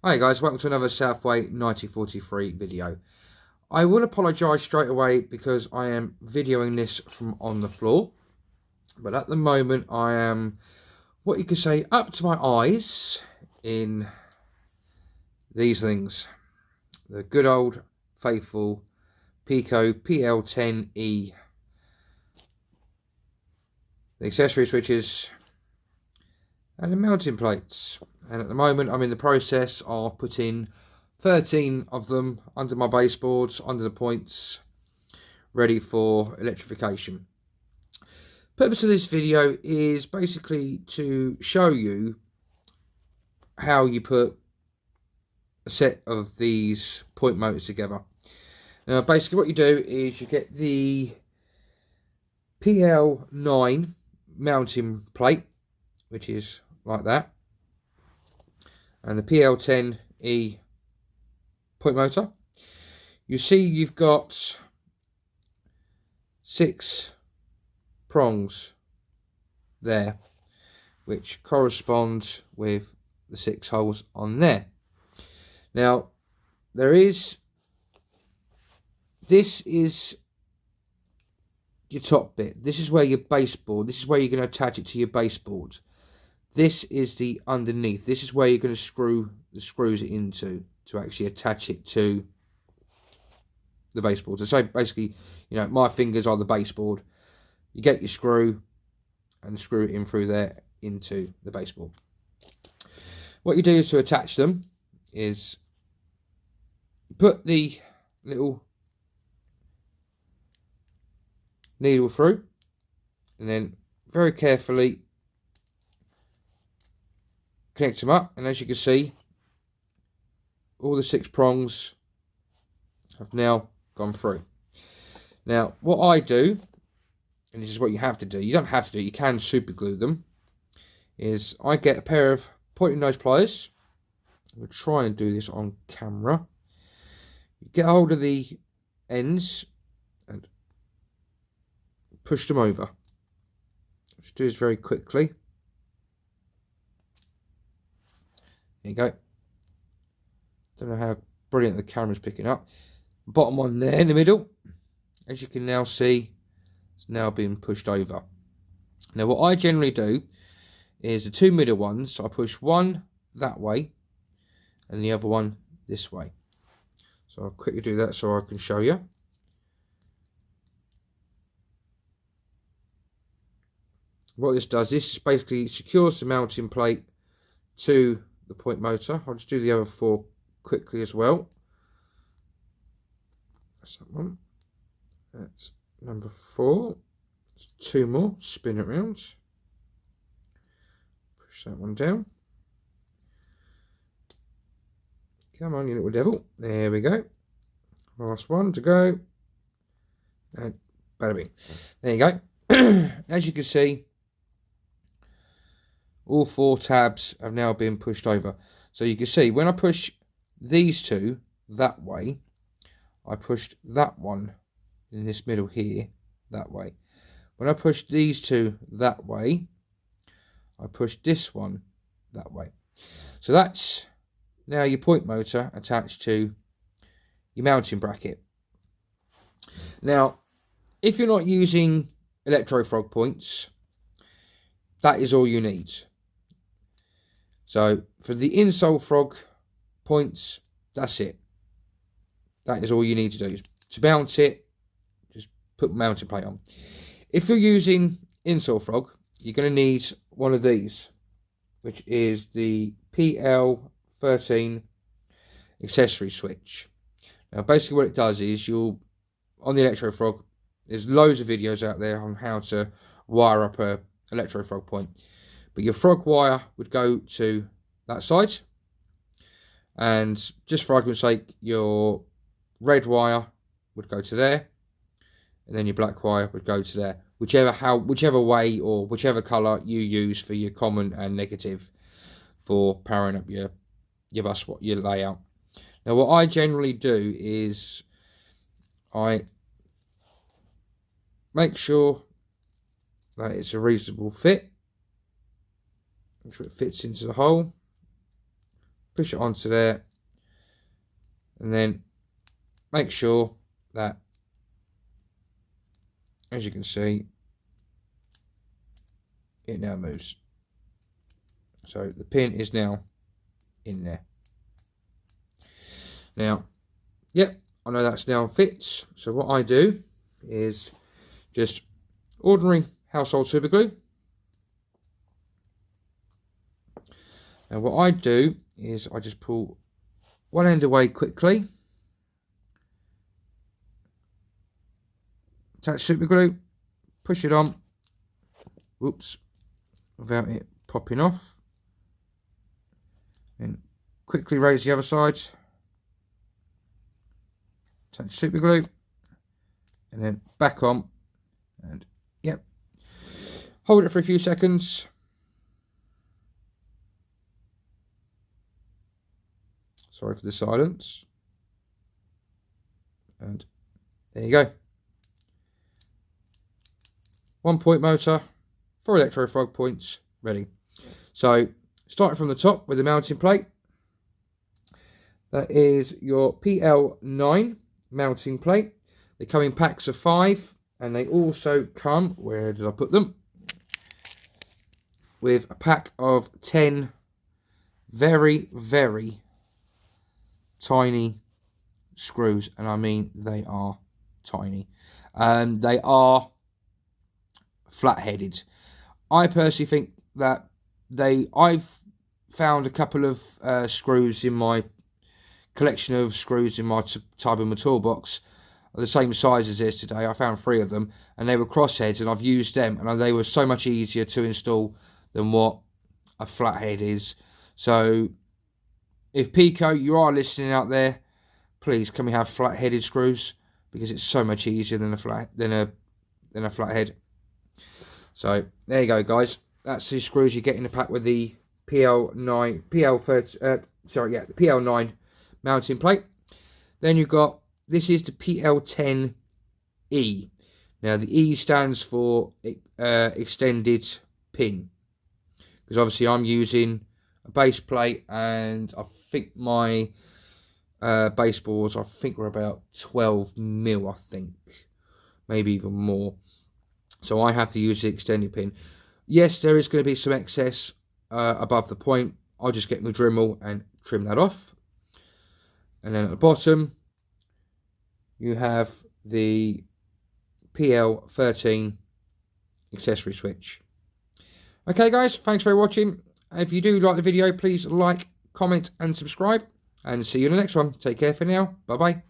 Hi guys, welcome to another Southway 1943 video. I will apologise straight away because I am videoing this from on the floor. But at the moment I am, what you could say, up to my eyes in these things. The good old faithful Peco PL-10E. The accessory switches and the mounting plates. And at the moment I'm in the process of putting 13 of them under my baseboards, under the points, ready for electrification. Purpose of this video is basically to show you how you put a set of these point motors together. Now basically what you do is you get the PL-9 mounting plate, which is like that, and the PL-10E point motor. You see you've got 6 prongs there, which correspond with the 6 holes on there. Now this is your top bit. This is where your baseboard, this is where you're going to attach it to your baseboard. This is the underneath. This is where you're going to screw the screws into to actually attach it to the baseboard. So basically, you know, my fingers are the baseboard. You get your screw and screw it in through there into the baseboard. What you do is to attach them is put the little needle through and then very carefully connect them up, and as you can see all the 6 prongs have now gone through. Now what I do, and this is what you have to do, you don't have to do, you can super glue them, is I get a pair of pointing nose pliers. I'm going to try and do this on camera. You get hold of the ends and push them over. Just do this very quickly. There you go. Don't know how brilliant the camera's picking up. Bottom one there in the middle, as you can now see, it's now being pushed over. Now what I generally do is the 2 middle ones, I push one that way and the other one this way. So I'll quickly do that so I can show you. What this does, this basically secures the mounting plate to the point motor. I'll just do the other 4 quickly as well. That's that one. That's number 4. There's 2 more. Spin it around. Push that one down. Come on, you little devil. There we go. Last one to go. And bada bing. There you go. As you can see, all 4 tabs have now been pushed over. So you can see when I push these 2 that way, I pushed that one in this middle here that way. When I push these 2 that way, I push this one that way. So that's now your point motor attached to your mounting bracket. Now, if you're not using electro frog points, that is all you need. So for the insole frog points, that's it. That is all you need to do. To mount it, just put the mounting plate on. If you're using insole frog, you're going to need one of these, which is the PL-13 Accessorie Switch. Now basically what it does is on the electro frog, there's loads of videos out there on how to wire up a electro frog point. But your frog wire would go to that side, and just for argument's sake, your red wire would go to there, and then your black wire would go to there, whichever way or whichever colour you use for your common and negative for powering up your bus, your layout. Now what I generally do is I make sure that it's a reasonable fit. Make sure it fits into the hole. push it onto there, and then make sure that, as you can see, it now moves. So the pin is now in there. Now, yep, I know that's now fits. So what I do is just ordinary household super glue. Now what I do is I just pull one end away quickly, attach super glue, push it on, whoops, without it popping off, then quickly raise the other side, attach super glue, and then back on, and yep, hold it for a few seconds. Sorry for the silence. And there you go. 1-point motor, 4 electro frog points, ready. So, starting from the top with the mounting plate. That is your PL-9 mounting plate. They come in packs of 5, and they also come, where did I put them? With a pack of 10 very, very tiny screws, and I mean they are tiny. They are flat-headed. I personally think that I've found a couple of screws in my collection of screws in my type of toolbox the same size as this today. I found 3 of them, and they were crossheads, and I've used them, and they were so much easier to install than what a flathead is. So if Peco, you are listening out there, please can we have flat-headed screws, because it's so much easier than a flathead. So there you go, guys. That's the screws you get in the pack with the the PL-9 mounting plate. Then you've got, this is the PL-10E. Now the E stands for extended pin, because obviously I'm using a base plate, and I think my baseboards, I think we're about 12mm, I think, maybe even more. So I have to use the extended pin. Yes, there is going to be some excess above the point. I'll just get my Dremel and trim that off. And then at the bottom, you have the PL-13 Accessorie Switch. Okay, guys, thanks for watching. If you do like the video, please like, comment, and subscribe. And see you in the next one. Take care for now. Bye-bye.